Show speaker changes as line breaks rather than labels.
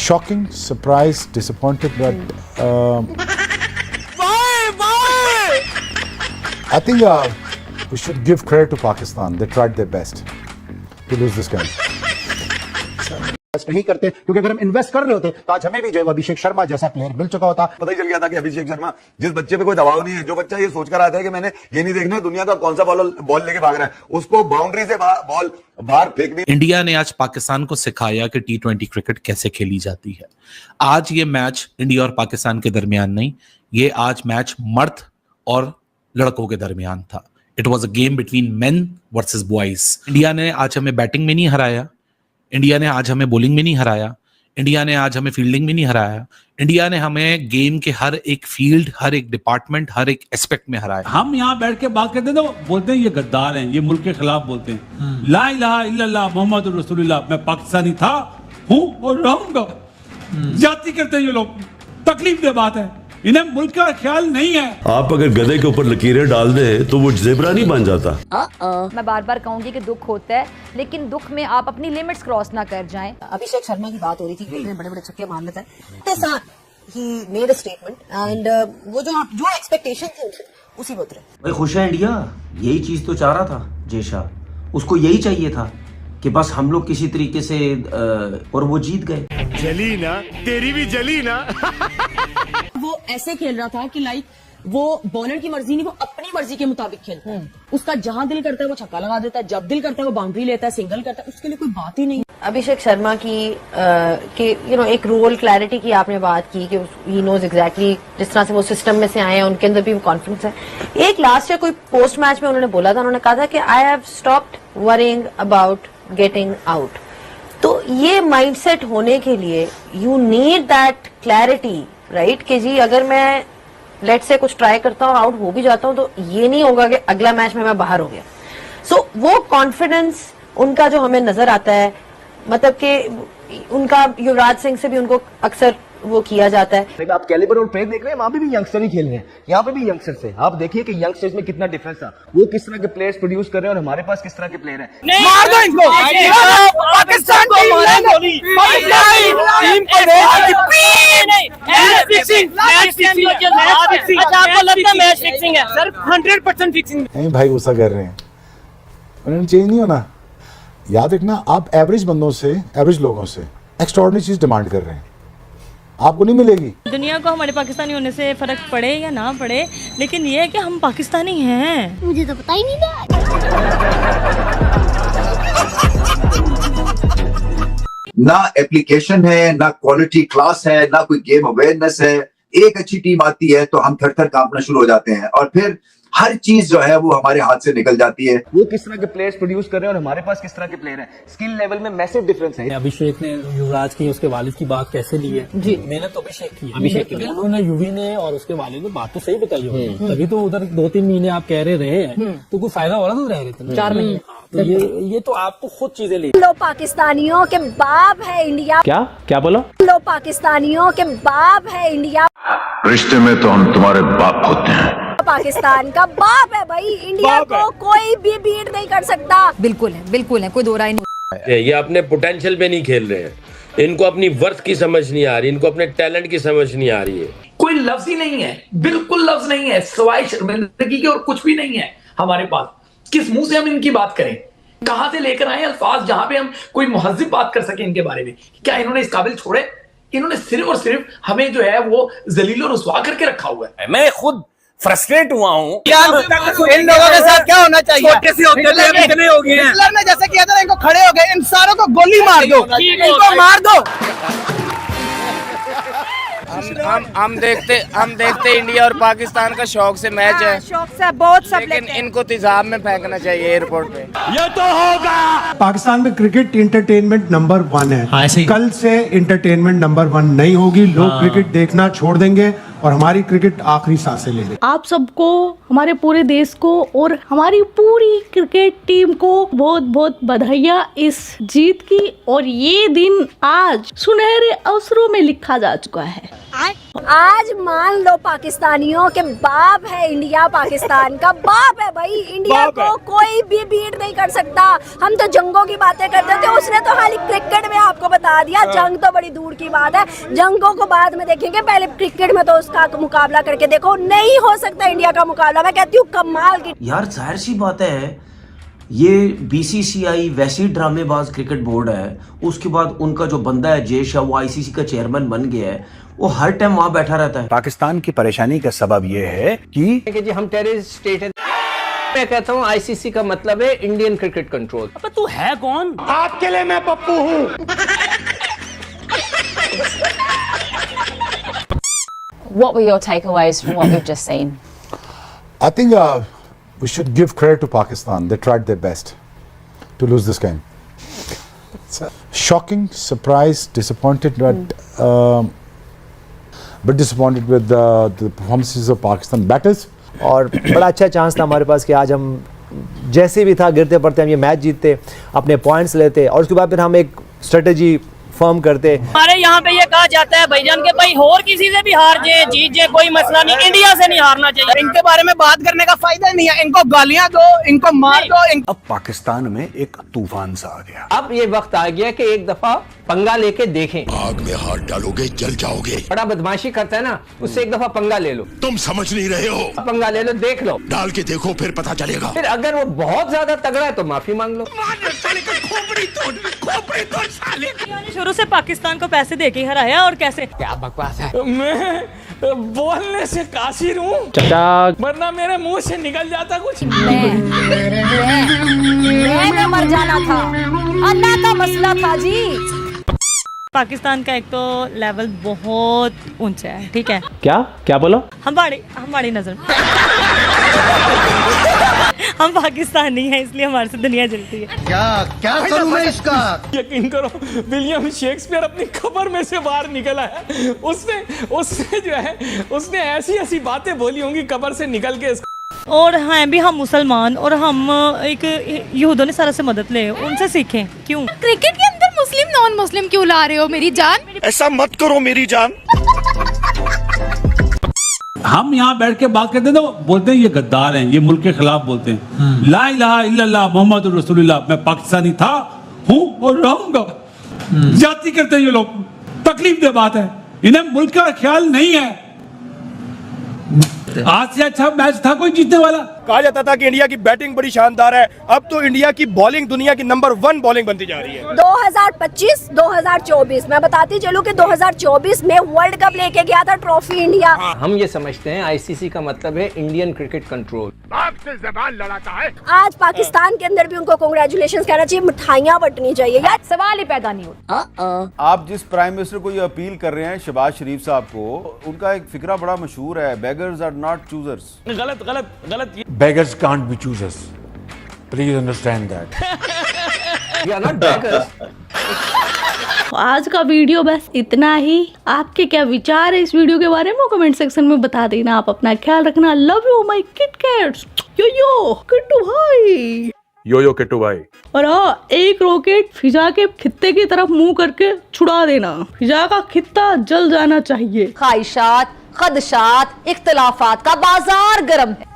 Shocking, surprised, disappointed, but I think we should give credit to Pakistan. They tried their best to lose this game.
Invest नहीं करते, क्योंकि अगर हम invest कर रहे होते तो आज हमें भी जो है अभिषेक शर्मा जैसा प्लेयर मिल चुका होता।
पता ही चल गया था कि अभिषेक शर्मा, जिस बच्चे पे कोई दबाव नहीं है, जो बच्चा ये सोच कर आता है कि मैंने ये नहीं देखना दुनिया का कौन सा बॉल लेके भाग रहा है, उसको बाउंड्री से बॉल बाहर फेंकनी।
इंडिया ने आज पाकिस्तान को सिखाया कि T20 क्रिकेट कैसे खेली जाती है। आज ये मैच इंडिया और पाकिस्तान के दरमियान नहीं, ये आज मैच मर्द और लड़कों के दरमियान था। It was a game between main versus boys. India ने आज हमें बैटिंग में नहीं हराया, इंडिया ने आज हमें बॉलिंग में नहीं हराया, इंडिया ने आज हमें फील्डिंग में नहीं हराया, इंडिया ने हमें गेम के हर एक फील्ड, हर एक डिपार्टमेंट, हर एक एस्पेक्ट में हराया।
हम यहाँ बैठ के बात करते हैं तो बोलते हैं ये गद्दार हैं, ये मुल्क के खिलाफ बोलते हैं। ला इलाहा इल्लल्लाह मोहम्मद रसूलुल्लाह, मैं पाकिस्तानी था, हूँ और रहूंगा। जाति करते हैं ये लोग, तकलीफ दे बात है, इन्हें मुल्क का ख्याल नहीं है।
आप अगर गधे के ऊपर लकीरें डाल दे तो वो ज़ेब्रा नहीं बन जाता।
मैं बार बार कहूंगी कि दुख होता है, लेकिन दुख में आप अपनी लिमिट्स क्रॉस ना कर जाएं।
अभिषेक शर्मा की बात हो रही थी, इतने बड़े बड़े छक्के मार लेता है, he made a statement and वो जो एक्सपेक्टेशन थी उसी पे उतरे।
भाई खुश है इंडिया, यही चीज तो चाह रहा था जेशा, उसको यही चाहिए था कि बस हम लोग किसी तरीके से और वो जीत गए।
जली ना, तेरी भी जली ना।
वो ऐसे खेल रहा था कि लाइक वो बॉलर की मर्जी नहीं, वो अपनी मर्जी के मुताबिक खेलता है। उसका जहां दिल करता है वो छक्का लगा देता है, जब दिल करता है वो बाउंड्री लेता है, सिंगल करता है, उसके लिए कोई बात ही नहीं।
अभिषेक शर्मा की एक रोल क्लैरिटी की आपने बात की कि ही नोज एग्जैक्टली, जिस तरह से वो सिस्टम में से आए हैं उनके अंदर भी कॉन्फिडेंस है। एक लास्ट ईयर कोई पोस्ट मैच में उन्होंने बोला था, उन्होंने कहा था कि I have stopped worrying about getting out. तो ये माइंडसेट होने के लिए you need that clarity, right, कि जी अगर मैं लेट से कुछ ट्राई करता हूँ, आउट हो भी जाता हूँ, तो ये नहीं होगा कि अगला मैच में मैं बाहर हो गया। सो वो कॉन्फिडेंस उनका जो हमें नजर आता है, मतलब कि उनका युवराज सिंह से भी उनको अक्सर वो किया जाता है।
आप कैलिबर और प्लेयर देख रहे हैं, वहां पे भी यंगस्टर ही खेल रहे हैं, यहाँ पे भी यंगस्टर्स है। आप देखिए कि यंगस्टर्स में कितना डिफरेंस था, वो किस तरह के प्लेयर्स प्रोड्यूस कर रहे हैं और हमारे पास किस तरह के प्लेयर हैं।
मार दो इनको, पाकिस्तान टीम आपको लगता है मैच फिक्सिंग है सर? 100% फिक्सिंग
नहीं भाई, गुस्सा कर रहे हैं, उन्होंने चेंज नहीं होना। याद रखना, आप एवरेज बंदों से, एवरेज लोगों से एक्स्ट्राऑर्डिनरी चीज डिमांड कर रहे हैं, आपको नहीं मिलेगी।
दुनिया को हमारे पाकिस्तानी होने से फर्क पड़े या ना पड़े, लेकिन ये है कि हम पाकिस्तानी हैं।
मुझे तो पता ही नहीं था।
ना एप्लीकेशन है, ना क्वालिटी क्लास है, ना कोई गेम अवेयरनेस है। एक अच्छी टीम आती है तो हम थर थर कांपना शुरू हो जाते हैं और फिर हर चीज जो है वो हमारे हाथ से निकल जाती है।
वो किस तरह के प्लेयर्स प्रोड्यूस कर रहे हैं और हमारे पास किस तरह के प्लेयर हैं, स्किल लेवल में मैसिव डिफरेंस है।
अभिषेक ने युवराज की, उसके वालिद की बात कैसे ली है? जी, मैंने तो अभिषेक की उन्होंने युवी ने और उसके वालिद ने बात तो सही बताई होगी, तभी तो उधर 2-3 महीने आप कह रहे हैं, तो कोई फायदा हो रहा था रह रहे थे 4 महीने। तो ये तो आपको खुद चीजें ली।
लो पाकिस्तानियों के बाप है इंडिया।
क्या बोलो?
लो पाकिस्तानियों के बाप है इंडिया।
रिश्ते में तो हम तुम्हारे बाप होते हैं।
पाकिस्तान का बाप है भाई, इंडिया को कोई भी बीट नहीं कर सकता। बिल्कुल है, कोई दो राय नहीं।
ये अपने पोटेंशियल पे नहीं खेल रहे हैं, इनको अपनी वर्थ की समझ नहीं आ रही, इनको अपने टैलेंट की समझ नहीं आ रही है।
कोई लफ्ज ही नहीं है, बिल्कुल लफ्ज नहीं है, सिवाय शर्मिंदगी के और कुछ भी नहीं है हमारे पास। किस मुंह से हम इनकी बात करें? कहां से लेकर आए अल्फाज जहां पे हम कोई मुहज्जिब बात कर सके इनके बारे में? क्या इन्होंने इस काबिल छोड़े? इन्होंने सिर्फ और सिर्फ हमें जो है वो जलील और रुसवा करके रखा हुआ है। मैं खुद फ्रस्ट्रेट हुआ हूँ। इन लोगों के साथ क्या होना चाहिए? छोटे से होते हैं, इतने हो गए हैं। हिटलर ने जैसे किया था, इनको खड़े हो गए, इन सारों को गोली मार दो, इनको मार दो। हम देखते इंडिया और पाकिस्तान का शौक से मैच है,
शौक से बहुत सब,
लेकिन इनको तेजाब में फेंकना चाहिए एयरपोर्ट पे।
ये तो होगा।
पाकिस्तान में क्रिकेट इंटरटेनमेंट नंबर 1 है। कल से इंटरटेनमेंट नंबर 1 नहीं होगी, लोग क्रिकेट देखना छोड़ देंगे और हमारी क्रिकेट आखिरी सांसें ले लेगी।
आप सबको, हमारे पूरे देश को और हमारी पूरी क्रिकेट टीम को बहुत बहुत बधाइयाँ इस जीत की। और ये दिन आज सुनहरे अवसरों में लिखा जा चुका है।
आज मान लो पाकिस्तानियों के बाप है इंडिया, पाकिस्तान का बाप है भाई। इंडिया को कोई भी बीट नहीं कर सकता। हम तो जंगों की बातें करते थे, उसने तो खाली क्रिकेट में आपको बता दिया। जंग तो बड़ी दूर की बात है, जंगों को बाद में देखेंगे, पहले क्रिकेट में तो उसका मुकाबला करके देखो। नहीं हो सकता इंडिया का मुकाबला। मैं कहती हूँ कमाल की।
यार जाहिर सी बात है, ये बीसीसीआई वैसी ड्रामेबाज क्रिकेट बोर्ड है, उसके बाद उनका जो बंदा है जय शाह, वो आईसीसी का चेयरमैन बन गया है, वो हर टाइम वहां बैठा रहता है।
पाकिस्तान की परेशानी का सबब ये है कि
जी हम टेररिस्ट स्टेट है। मैं कहता हूँ आईसीसी का मतलब है इंडियन क्रिकेट कंट्रोल।
अब तू है कौन?
आपके लिए मैं पप्पू हूँ।
What were your takeaways from what we've just seen?
I think we should give credit to Pakistan. They tried their best to lose this game. It's shocking, surprised, disappointed, but disappointed with the performances of Pakistan batters.
और बड़ा अच्छा chance था हमारे पास कि आज हम जैसे भी था गिरते पड़ते हम ये मैच जीतते, अपने पॉइंट्स लेते और उसके बाद फिर हम एक स्ट्रेटेजी फॉर्म करते।
हमारे यहाँ पे ये कहा जाता है भाईजान के भाई और किसी से भी हार जाए जीत जाए कोई मसला नहीं, इंडिया से नहीं हारना चाहिए। इनके बारे में बात करने का फायदा नहीं है, इनको गालियां दो, इनको मार दो।
अब पाकिस्तान में एक तूफान सा आ गया।
अब ये वक्त आ गया कि एक दफा पंगा लेके देखें।
आग में हाथ डालोगे जल जाओगे।
बड़ा बदमाशी करता है ना, उससे एक दफा पंगा ले लो।
तुम समझ नहीं रहे हो।
पंगा ले लो, देख लो,
डाल के देखो, फिर पता चलेगा।
फिर अगर वो बहुत ज्यादा तगड़ा है तो माफी मांग लो।
शुरू से पाकिस्तान को पैसे देके हराया और कैसे?
क्या बकवास है।
मैं बोलने से कासिर हूँ, वरना मेरे मुंह से निकल जाता कुछ।
मैंने मर जाना था, अल्लाह का मसला था जी।
पाकिस्तान का एक तो लेवल बहुत ऊंचा है, ठीक है?
क्या बोलो?
हमारी नजर हम पाकिस्तानी हैं, इसलिए हमारे से दुनिया जलती है।
क्या करूं मैं इसका?
यकीन करो, विलियम शेक्सपियर अपनी कब्र में से बाहर निकला है। उसने जो है, उसने ऐसी बातें बोली होंगी कब्र से निकल के।
और हैं भी हम मुसलमान, और हम एक यहूदों ने सारा से मदद ले, उनसे सीखें। क्यों
क्रिकेट के अंदर मुस्लिम नॉन मुस्लिम क्यों ला रहे हो मेरी जान?
ऐसा मत करो मेरी जान।
हम यहाँ बैठ के बात करते हैं तो बोलते हैं ये गद्दार हैं, ये मुल्क के खिलाफ बोलते हैं। ला इलाहा इल्लल्लाह मोहम्मद रसूलुल्लाह, मैं पाकिस्तानी था, हूँ और रहूंगा। जाति करते हैं ये लोग, तकलीफ दे बात है, इन्हें मुल्क का ख्याल नहीं है। आज से अच्छा मैच था कोई जीतने वाला?
कहा जाता था कि इंडिया की बैटिंग बड़ी शानदार है, अब तो इंडिया की बॉलिंग दुनिया की नंबर 1 बॉलिंग बनती जा रही है।
2025-2024 मैं बताती चलूं कि 2024 में वर्ल्ड कप लेके गया था ट्रॉफी इंडिया।
हम ये समझते हैं आईसीसी का मतलब है इंडियन क्रिकेट कंट्रोल।
से ज़बान लड़ाता है।
आज पाकिस्तान के अंदर भी उनको कांग्रेचुलेशंस कहना चाहिए, मिठाइयाँ बंटनी चाहिए यार।
सवाल ही पैदा नहीं होता।
आप जिस प्राइम मिनिस्टर को ये अपील कर रहे हैं शहबाज शरीफ साहब को, उनका एक फिक्रा बड़ा मशहूर है, बेगर्स आर नॉट चूजर्स।
गलत।
Beggars can't be choosers. Please understand that.
We are not beggars.
आज का वीडियो बस इतना ही। आपके क्या विचार है इस वीडियो के बारे में कमेंट सेक्शन में बता देना। आप अपना ख्याल रखना। Love you my kit cats. Yo Kittu भाई।
यो किट्टू भाई।
और हाँ, एक रॉकेट फिजा के खित्ते की तरफ मुंह करके छुड़ा देना। फिजा का खित्ता जल जाना चाहिए।
ख्वाहिशात, खदशात, इख्तलाफात का बाजार गर्म है।